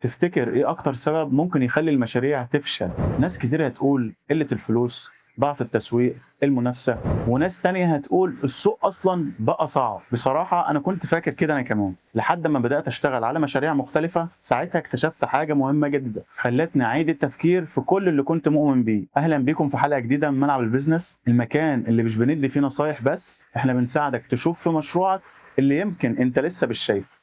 تفتكر إيه أكتر سبب ممكن يخلّي المشاريع تفشل؟ ناس كتير هتقول قِلّة الفلوس، ضعف التسويق، المنافسة، وناس تانية هتقول السوق أصلًا بقى صعب. بصراحة أنا كنت فاكر كده أنا كمان، لحد أمّا بدأت أشتغل على مشاريع مختلفة، ساعتها اكتشفت حاجة مهمة جدًا، خلّتني أعيد التفكير في كل اللي كنت مؤمن بيه. أهلًا بيكم في حلقة جديدة من ملعب البيزنس، المكان اللي مش بندّي فيه نصايح بس، إحنا بنساعدك تشوف في مشروعك اللي يمكن أنت لسه مش شايفه.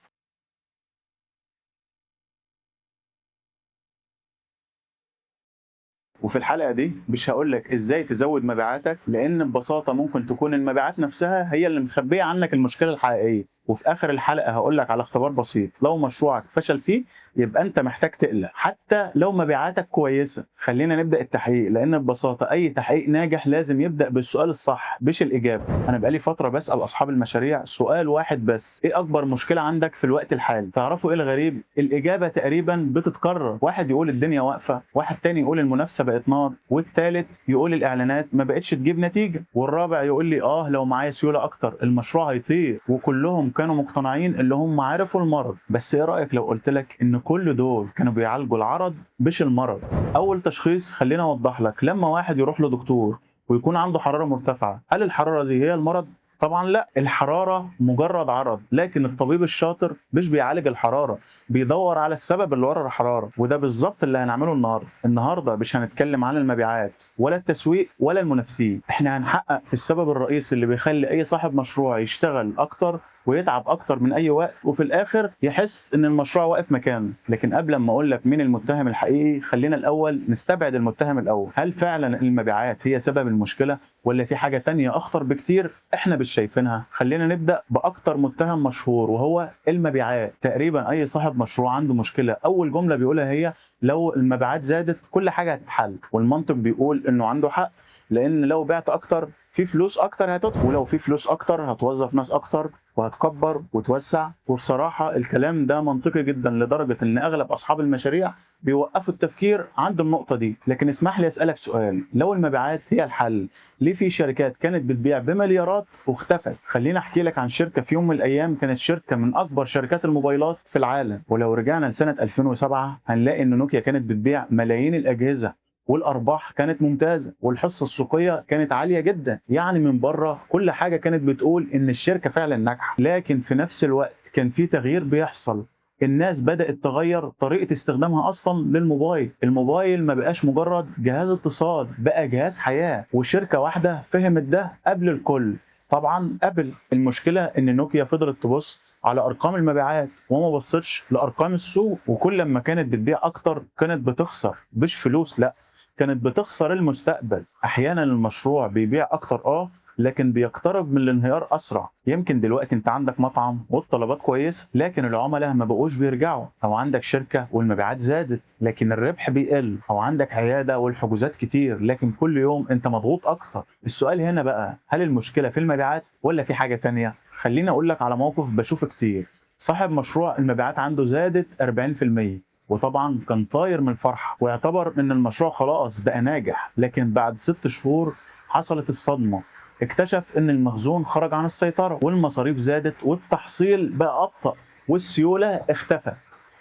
وفي الحلقة دي مش هاقول لك إزاي تزوّد مبيعاتك، لإن ببساطة ممكن تكون المبيعات نفسها هي اللي مخبية عنك المشكلة الحقيقية. وفي آخر الحلقة هاقول لك على اختبار بسيط، لو مشروعك فشل فيه يبقى أنت محتاج تقلق، حتى لو مبيعاتك كويسة. خلّينا نبدأ التحقيق، لإن ببساطة أي تحقيق ناجح لازم يبدأ بالسؤال الصح مش الإجابة. أنا بقى لي فترة باسأل أصحاب المشاريع سؤال واحد بس، إيه أكبر مشكلة عندك في الوقت الحالي؟ تعرفوا إيه الغريب؟ الإجابة تقريبًا بتتكرر، واحد يقول الدنيا واقفة، واحد تاني يقول المنافسة بقت نار، والتالت يقول الإعلانات ما بقتش تجيب نتيجة، والرابع يقول لي لو معايا سيولة أكتر المشروع هيطير. وكلهم كانوا مقتنعين اللي هم عرفوا المرض. بس إيه رأيك لو قلت لك إن كل دول كانوا بيعالجوا العرض مش المرض؟ أول تشخيص خلّيني أوضح لك، لما واحد يروح لدكتور ويكون عنده حرارة مرتفعة، هل الحرارة دي هي المرض؟ طبعًا لأ، الحرارة مجرد عرض، لكن الطبيب الشاطر مش بيعالج الحرارة، بيدوّر على السبب اللي ورا الحرارة. وده بالضبط اللي هنعمله النهارده. النهارده مش هنتكلم عن المبيعات ولا التسويق ولا المنافسين، إحنا هنحقق في السبب الرئيسي اللي بيخلّي أي صاحب مشروع يشتغل أكتر ويتعب أكتر من أي وقت، وفي الآخر يحس إن المشروع واقف مكانه. لكن قبل أمّا أقول لك مين المتهم الحقيقي، خلّينا الأول نستبعد المتهم الأول. هل فعلًا المبيعات هي سبب المشكلة والّا في حاجة تانية أخطر بكتير إحنا مش شايفينها؟ خلّينا نبدأ بأكتر متهم مشهور وهو المبيعات. تقريبًا أي صاحب مشروع عنده مشكلة أول جملة بيقولها هي لو المبيعات زادت كل حاجة هتتحل، والمنطق بيقول إنه عنده حق، لإن لو بِعت أكتر في فلوس أكتر هتدخل، ولو في فلوس أكتر هتوظّف ناس أكتر وهتكبّر وتوسّع. وبصراحة الكلام ده منطقي جدًا لدرجة إن أغلب أصحاب المشاريع بيوقّفوا التفكير عند النقطة دي. لكن اسمح لي أسألك سؤال، لو المبيعات هي الحل، ليه في شركات كانت بتبيع بمليارات واختفت؟ خلّيني أحكي لك عن شركة في يوم من الأيام كانت شركة من أكبر شركات الموبايلات في العالم، ولو رجعنا لسنة 2007 هنلاقي إن نوكيا كانت بتبيع ملايين الأجهزة، والأرباح كانت ممتازة، والحصة السوقية كانت عالية جدًا. يعني من برّه كل حاجة كانت بتقول إن الشركة فعلًا ناجحة، لكن في نفس الوقت كان في تغيير بيحصل. الناس بدأت تغيّر طريقة استخدامها أصلًا للموبايل. الموبايل ما بقاش مجرد جهاز اتصال، بقى جهاز حياة، وشركة واحدة فهمت ده قبل الكل، طبعًا أبل. المشكلة إن نوكيا فضلت تبُص على أرقام المبيعات وما بصّتش لأرقام السوق، وكل أمّا كانت بتبيع أكتر كانت بتخسر، مش فلوس لأ، كانت بتخسر المستقبل. أحيانًا المشروع بيبيع أكتر لكن بيقترب من الانهيار أسرع. يمكن دلوقتي أنت عندك مطعم والطلبات كويسة لكن العملا ما بقوش بيرجعوا، أو عندك شركة والمبيعات زادت لكن الربح بيقل، أو عندك عيادة والحجوزات كتير لكن كل يوم أنت مضغوط أكتر. السؤال هنا بقى، هل المشكلة في المبيعات والّا في حاجة تانية؟ خلّيني أقول لك على موقف باشوفه كتير. صاحب مشروع المبيعات عنده زادت 40%، وطبعًا كان طاير من الفرحة واعتبر إن المشروع خلاص بقى ناجح، لكن بعد 6 شهور حصلت الصدمة. اكتشف إن المخزون خرج عن السيطرة، والمصاريف زادت، والتحصيل بقى أبطأ، والسيولة اختفت.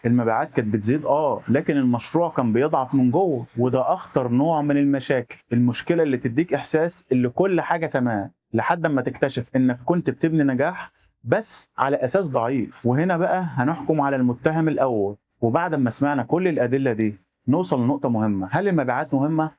المبيعات كانت بتزيد لكن المشروع كان بيضعف من جوه، وده أخطر نوع من المشاكل. المشكلة اللي تديك إحساس إن كل حاجة تمام لحد أما تكتشف إنك كنت بتبني نجاح بس على أساس ضعيف. وهنا بقى هنحكم على المتهم الأول. وبعد ما سمعنا كل الأدلة دي نوصل لنقطة مهمة، هل المبيعات مهمة؟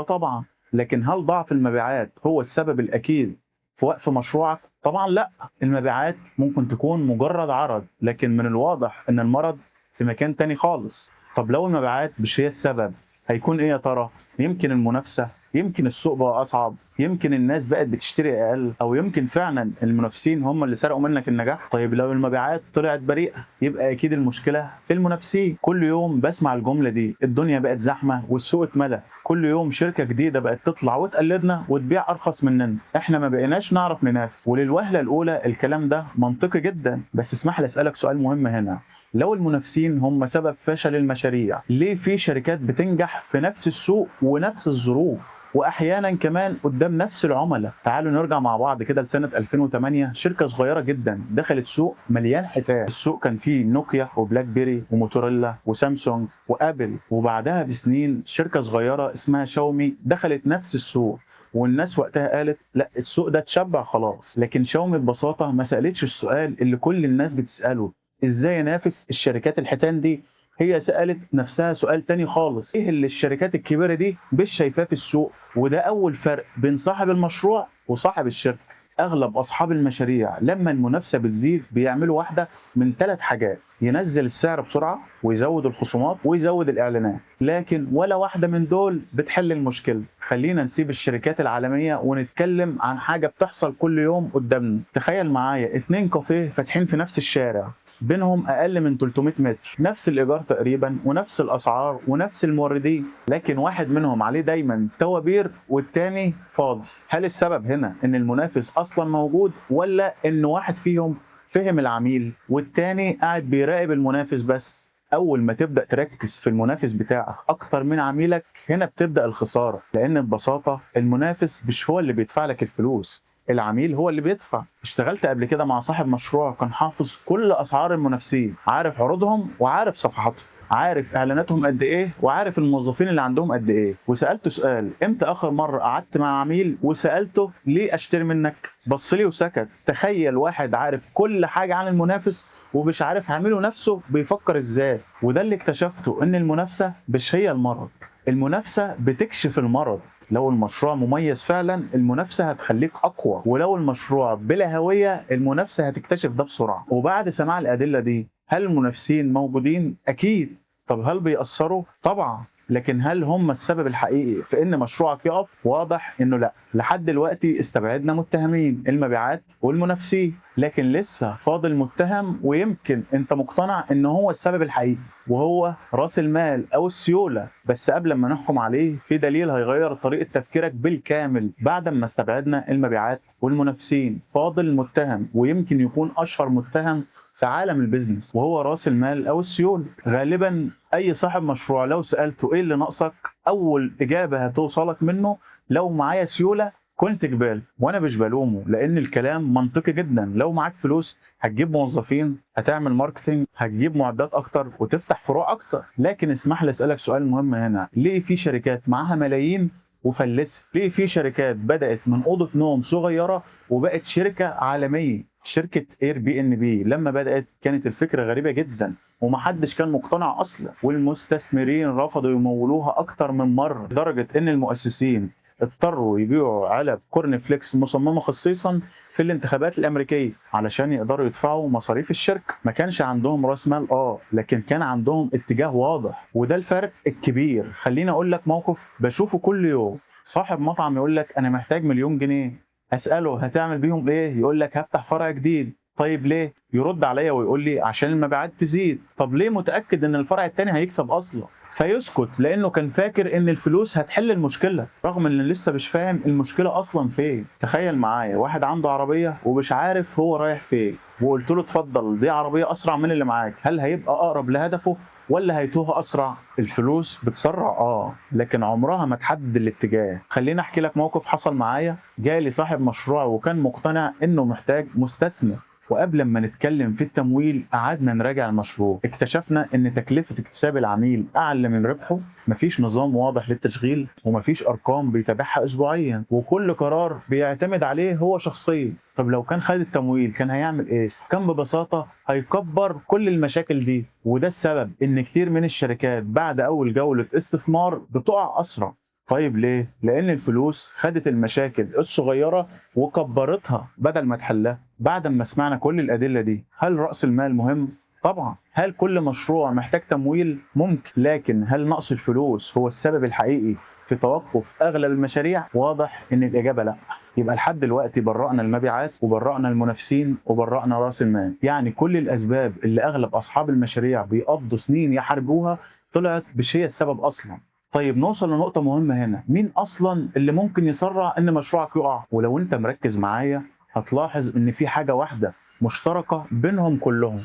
طبعًا، لكن هل ضعف المبيعات هو السبب الأكيد في وقف مشروعك؟ طبعًا لأ، المبيعات ممكن تكون مجرد عرض، لكن من الواضح إن المرض في مكان تاني خالص. طب لو المبيعات مش هي السبب، هيكون إيه يا ترى؟ يمكن المنافسة، يمكن السوق بقى أصعب، يمكن الناس بقت بتشتري أقل، أو يمكن فعلًا المنافسين هم اللي سرقوا منك النجاح. طيب لو المبيعات طلعت بريئة، يبقى أكيد المشكلة في المنافسين. كل يوم باسمع الجملة دي، الدنيا بقت زحمة والسوق اتملى، كل يوم شركة جديدة بقت تطلع وتقلدنا وتبيع أرخص مننا، إحنا ما بقيناش نعرف ننافس. وللوهلة الأولى الكلام ده منطقي جدًا، بس اسمح لي أسألك سؤال مهم هنا، لو المنافسين هم سبب فشل المشاريع، ليه في شركات بتنجح في نفس السوق ونفس الظروف؟ واحيانا كمان قدام نفس العملاء. تعالوا نرجع مع بعض كده لسنه 2008. شركه صغيره جدا دخلت سوق مليان حيتان. السوق كان فيه نوكيا وبلاك بيري وموتوريلا وسامسونج وابل. وبعدها بسنين شركه صغيره اسمها شاومي دخلت نفس السوق، والناس وقتها قالت لا السوق ده اتشبع خلاص. لكن شاومي ببساطه ما سالتش السؤال اللي كل الناس بتساله، ازاي ينافس الشركات الحيتان دي. هي سالت نفسها سؤال تاني خالص، ايه اللي الشركات الكبيره دي مش شايفاه في السوق؟ وده اول فرق بين صاحب المشروع وصاحب الشركه. اغلب اصحاب المشاريع لما المنافسه بتزيد بيعملوا واحده من 3 حاجات: ينزل السعر بسرعه، ويزود الخصومات، ويزود الاعلانات. لكن ولا واحده من دول بتحل المشكله. خلينا نسيب الشركات العالميه ونتكلم عن حاجه بتحصل كل يوم قدامنا. تخيل معايا 2 كافيه فاتحين في نفس الشارع، بينهم اقل من 300 متر، نفس الايجار تقريبا ونفس الاسعار ونفس الموردين، لكن واحد منهم عليه دايما توابير والتاني فاضي. هل السبب هنا ان المنافس اصلا موجود، ولا ان واحد فيهم فهم العميل والتاني قاعد بيراقب المنافس بس؟ اول ما تبدا تركز في المنافس بتاعك اكتر من عميلك، هنا بتبدا الخساره. لان ببساطه المنافس مش هو اللي بيدفع لك الفلوس، العميل هو اللي بيدفع. اشتغلت قبل كده مع صاحب مشروع كان حافظ كل اسعار المنافسين، عارف عروضهم وعارف صفحاتهم، عارف اعلاناتهم قد ايه وعارف الموظفين اللي عندهم قد ايه. وسالته سؤال: امتى اخر مره قعدت مع عميل وسالته ليه اشتري منك؟ بص لي وسكت. تخيل واحد عارف كل حاجه عن المنافس ومش عارف عامله نفسه بيفكر ازاي. وده اللي اكتشفته، ان المنافسه مش هي المرض، المنافسه بتكشف المرض. لو المشروع مميز فعلا المنافسه هتخليك اقوى، ولو المشروع بلا هويه المنافسه هتكتشف ده بسرعه. وبعد سماع الادله دي، هل المنافسين موجودين؟ اكيد. طب هل بيأثروا؟ طبعا. لكن هل هم السبب الحقيقي في ان مشروعك يقف؟ واضح انه لا. لحد دلوقتي استبعدنا متهمين: المبيعات والمنافسين، لكن لسه فاضل متهم ويمكن انت مقتنع ان هو السبب الحقيقي، وهو راس المال او السيوله. بس قبل ما نحكم عليه، في دليل هيغير طريقه تفكيرك بالكامل. بعد ما استبعدنا المبيعات والمنافسين، فاضل متهم ويمكن يكون اشهر متهم في عالم البيزنس، وهو راس المال او السيوله. غالبا اي صاحب مشروع لو سالته ايه اللي ناقصك، اول اجابه هتوصلك منه: لو معايا سيوله كنت جبال. وانا مش بلومه، لان الكلام منطقي جدا. لو معاك فلوس هتجيب موظفين، هتعمل ماركتينج، هتجيب معدات اكتر وتفتح فروع اكتر. لكن اسمح لي اسالك سؤال مهم هنا: ليه في شركات معاها ملايين وفلست؟ ليه في شركات بدات من اوضه نوم صغيره وبقت شركه عالميه؟ شركه اير بي ان بي لما بدات كانت الفكره غريبه جدا ومحدش كان مقتنع اصلا، والمستثمرين رفضوا يمولوها اكتر من مره، لدرجه ان المؤسسين اضطروا يبيعوا علب كورن فليكس مصممه خصيصا في الانتخابات الامريكيه علشان يقدروا يدفعوا مصاريف الشركه. ما كانش عندهم راس مال لكن كان عندهم اتجاه واضح، وده الفرق الكبير. خليني اقول لك موقف بشوفه كل يوم: صاحب مطعم يقول لك انا محتاج 1,000,000 جنيه، اساله هتعمل بيهم ايه؟ يقول لك هفتح فرع جديد. طيب ليه؟ يرد عليا ويقول لي عشان المبيعات تزيد. طب ليه متاكد ان الفرع التاني هيكسب اصلا؟ فيسكت، لانه كان فاكر ان الفلوس هتحل المشكله، رغم ان لسه مش فاهم المشكله اصلا فين. تخيل معايا واحد عنده عربيه ومش عارف هو رايح فين، وقلت له اتفضل دي عربيه اسرع من اللي معاك، هل هيبقى اقرب لهدفه ولا هيتوه اسرع؟ الفلوس بتسرع لكن عمرها ما تحدد الاتجاه. خليني احكي لك موقف حصل معايا. جالي صاحب مشروع وكان مقتنع انه محتاج مستثمر، وقبل ما نتكلم في التمويل قعدنا نراجع المشروع. اكتشفنا ان تكلفة اكتساب العميل اعلى من ربحه، مفيش نظام واضح للتشغيل، ومفيش ارقام بيتابعها اسبوعيا، وكل قرار بيعتمد عليه هو شخصيا. طب لو كان خد التمويل كان هيعمل ايه؟ كان ببساطة هيكبر كل المشاكل دي. وده السبب ان كتير من الشركات بعد اول جولة استثمار بتقع اسرع. طيب ليه؟ لأن الفلوس خدت المشاكل الصغيرة وكبرتها بدل ما تحلها. بعد ما سمعنا كل الأدلة دي، هل رأس المال مهم؟ طبعا. هل كل مشروع محتاج تمويل؟ ممكن. لكن هل نقص الفلوس هو السبب الحقيقي في توقف أغلب المشاريع؟ واضح إن الإجابة لأ. يبقى لحد دلوقتي برأنا المبيعات وبرأنا المنافسين وبرأنا رأس المال، يعني كل الأسباب اللي أغلب أصحاب المشاريع بيقضوا سنين يحاربوها طلعت مش هي السبب أصلا. طيب نوصل لنقطة مهمة هنا: مين أصلا اللي ممكن يسرع إن مشروعك يقع؟ ولو أنت مركز معايا هتلاحظ إن في حاجة واحدة مشتركة بينهم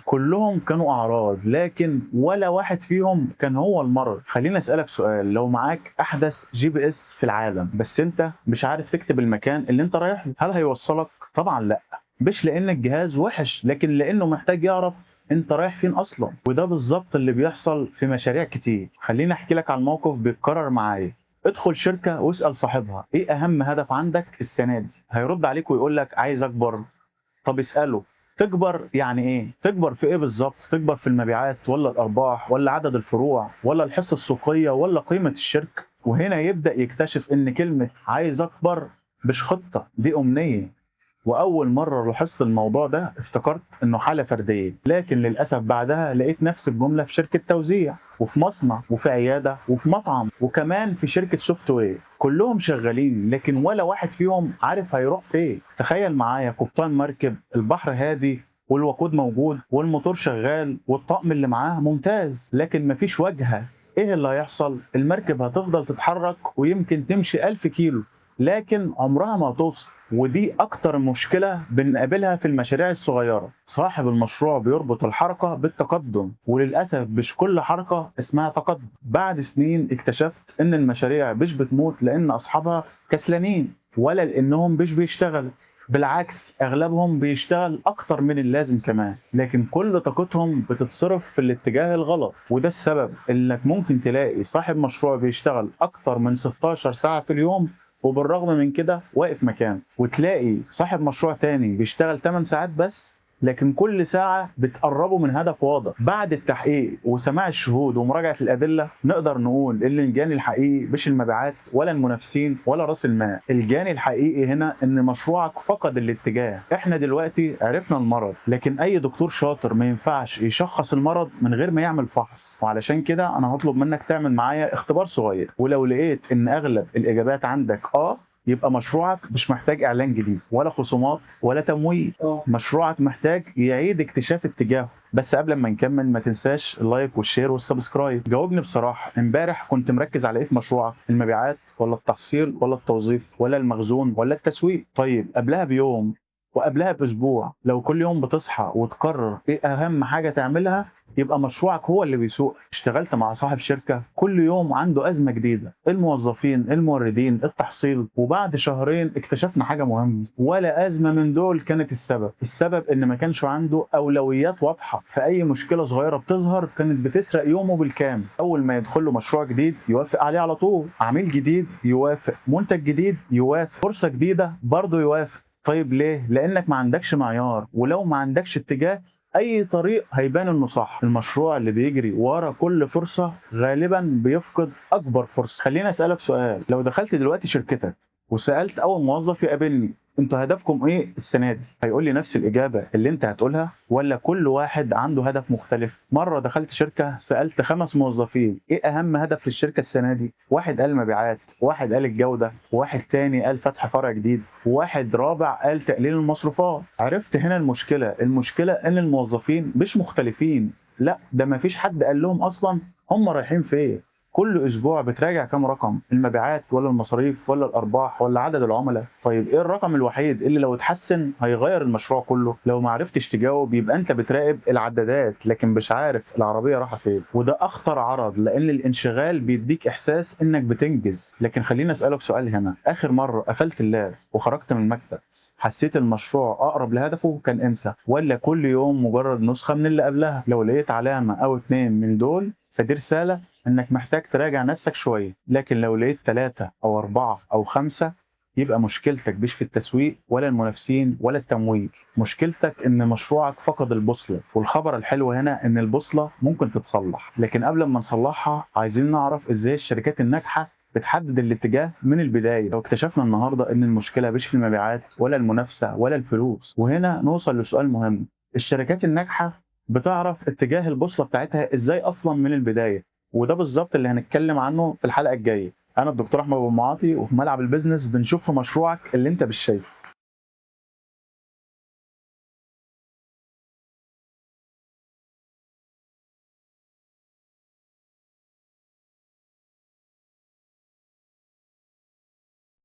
كلهم كانوا أعراض، لكن ولا واحد فيهم كان هو المرض. خليني أسألك سؤال، لو معاك أحدث GPS في العالم بس أنت مش عارف تكتب المكان اللي أنت رايح له، هل هيوصلك؟ طبعا لأ. مش لأن الجهاز وحش، لكن لأنه محتاج يعرف أنت رايح فين أصلا. وده بالظبط اللي بيحصل في مشاريع كتير. خليني أحكي لك عن موقف بيتكرر معايا. ادخل شركة واسأل صاحبها ايه اهم هدف عندك السنة دي، هيرد عليك ويقول لك عايز اكبر. طب اسأله تكبر يعني ايه؟ تكبر في ايه بالظبط؟ تكبر في المبيعات ولا الارباح ولا عدد الفروع ولا الحصة السوقية ولا قيمة الشركة؟ وهنا يبدأ يكتشف ان كلمة عايز اكبر مش خطة، دي امنية. واول مره لاحظت الموضوع ده افتكرت انه حاله فرديه، لكن للاسف بعدها لقيت نفس الجمله في شركه توزيع وفي مصنع وفي عياده وفي مطعم وكمان في شركه سوفت وير. كلهم شغالين لكن ولا واحد فيهم عارف هيروح فين. تخيل معايا قبطان مركب، البحر هادي والوقود موجود والموتور شغال والطقم اللي معاه ممتاز، لكن مفيش واجهه. ايه اللي هيحصل؟ المركب هتفضل تتحرك ويمكن تمشي 1000 كيلو لكن عمرها ما هتوصل. ودي أكتر مشكلة بنقابلها في المشاريع الصغيرة. صاحب المشروع بيربط الحركة بالتقدم، وللأسف مش كل حركة اسمها تقدم. بعد سنين اكتشفت إن المشاريع مش بتموت لأن أصحابها كسلانين ولا لأنهم مش بيشتغلوا. بالعكس أغلبهم بيشتغل أكتر من اللازم كمان، لكن كل طاقتهم بتتصرف في الاتجاه الغلط. وده السبب إنك ممكن تلاقي صاحب مشروع بيشتغل أكتر من 16 ساعة في اليوم وبالرغم من كده واقف مكانه، وتلاقي صاحب مشروع تاني بيشتغل 8 ساعات بس لكن كل ساعة بتقربه من هدف واضح. بعد التحقيق وسماع الشهود ومراجعة الأدلة نقدر نقول إن الجاني الحقيقي مش المبيعات ولا المنافسين ولا رأس المال. الجاني الحقيقي هنا إن مشروعك فقد الاتجاه. إحنا دلوقتي عرفنا المرض، لكن أي دكتور شاطر ما ينفعش يشخص المرض من غير ما يعمل فحص. وعلشان كده أنا هطلب منك تعمل معايا اختبار صغير، ولو لقيت إن أغلب الإجابات عندك يبقى مشروعك مش محتاج اعلان جديد ولا خصومات ولا تمويل. مشروعك محتاج يعيد اكتشاف اتجاهه. بس قبل ما نكمل ما تنساش اللايك والشير والسبسكرايب. جاوبني بصراحة، امبارح كنت مركز على ايه في مشروعك؟ المبيعات ولا التحصيل ولا التوظيف ولا المخزون ولا التسويق؟ طيب قبلها بيوم وقبلها باسبوع لو كل يوم بتصحى وتقرر ايه اهم حاجة تعملها يبقى مشروعك هو اللي بيسوق. اشتغلت مع صاحب شركة كل يوم عنده أزمة جديدة، الموظفين، الموردين، التحصيل، وبعد شهرين اكتشفنا حاجة مهمة، ولا أزمة من دول كانت السبب إن ما كانش عنده أولويات واضحة. فأي مشكلة صغيرة بتظهر كانت بتسرق يومه بالكامل. أول ما يدخل له مشروع جديد يوافق عليه على طول، عميل جديد يوافق، منتج جديد يوافق، فرصة جديدة برضه يوافق. طيب ليه؟ لأنك ما عندكش معيار، ولو ما عندكش اتجاه اي طريق هيبان انه صح. المشروع اللي بيجري ورا كل فرصة غالبا بيفقد اكبر فرصة. خليني اسألك سؤال، لو دخلت دلوقتي شركتك وسألت اول موظف يقابلني انتوا هدفكم ايه السنة دي، هيقول لي نفس الاجابة اللي انت هتقولها ولا كل واحد عنده هدف مختلف؟ مرة دخلت شركة سألت 5 موظفين ايه اهم هدف للشركة السنة دي، واحد قال مبيعات، واحد قال الجودة، واحد تاني قال فتح فرع جديد، وواحد رابع قال تقليل المصروفات. عرفت هنا المشكلة ان الموظفين مش مختلفين، لا ده مفيش حد قال لهم اصلا هم رايحين فين. كل اسبوع بتراجع كام رقم؟ المبيعات ولا المصاريف ولا الارباح ولا عدد العملاء؟ طيب ايه الرقم الوحيد اللي لو اتحسن هيغير المشروع كله؟ لو ما عرفتش تجاوب يبقى انت بتراقب العدادات لكن مش عارف العربيه رايحه فين. وده اخطر عرض لان الانشغال بيديك احساس انك بتنجز. لكن خليني اسالك سؤال هنا، اخر مره قفلت اللاب وخرجت من المكتب حسيت المشروع اقرب لهدفه كان امتى؟ ولا كل يوم مجرد نسخه من اللي قبلها؟ لو لقيت علامه او 2 من دول فدي رساله انك محتاج تراجع نفسك شويه، لكن لو لقيت 3 أو 4 أو 5 يبقى مشكلتك مش في التسويق ولا المنافسين ولا التمويل، مشكلتك ان مشروعك فقد البوصله. والخبر الحلو هنا ان البوصله ممكن تتصلح، لكن قبل ما نصلحها عايزين نعرف ازاي الشركات الناجحه بتحدد الاتجاه من البدايه. لو اكتشفنا النهارده ان المشكله مش في المبيعات ولا المنافسه ولا الفلوس، وهنا نوصل لسؤال مهم، الشركات الناجحه بتعرف اتجاه البوصله بتاعتها ازاي اصلا من البدايه؟ وده بالظبط اللي هنتكلم عنه في الحلقه الجايه. انا الدكتور احمد ابو المعاطي، وفي ملعب البيزنس بنشوف في مشروعك اللي انت مش شايفه.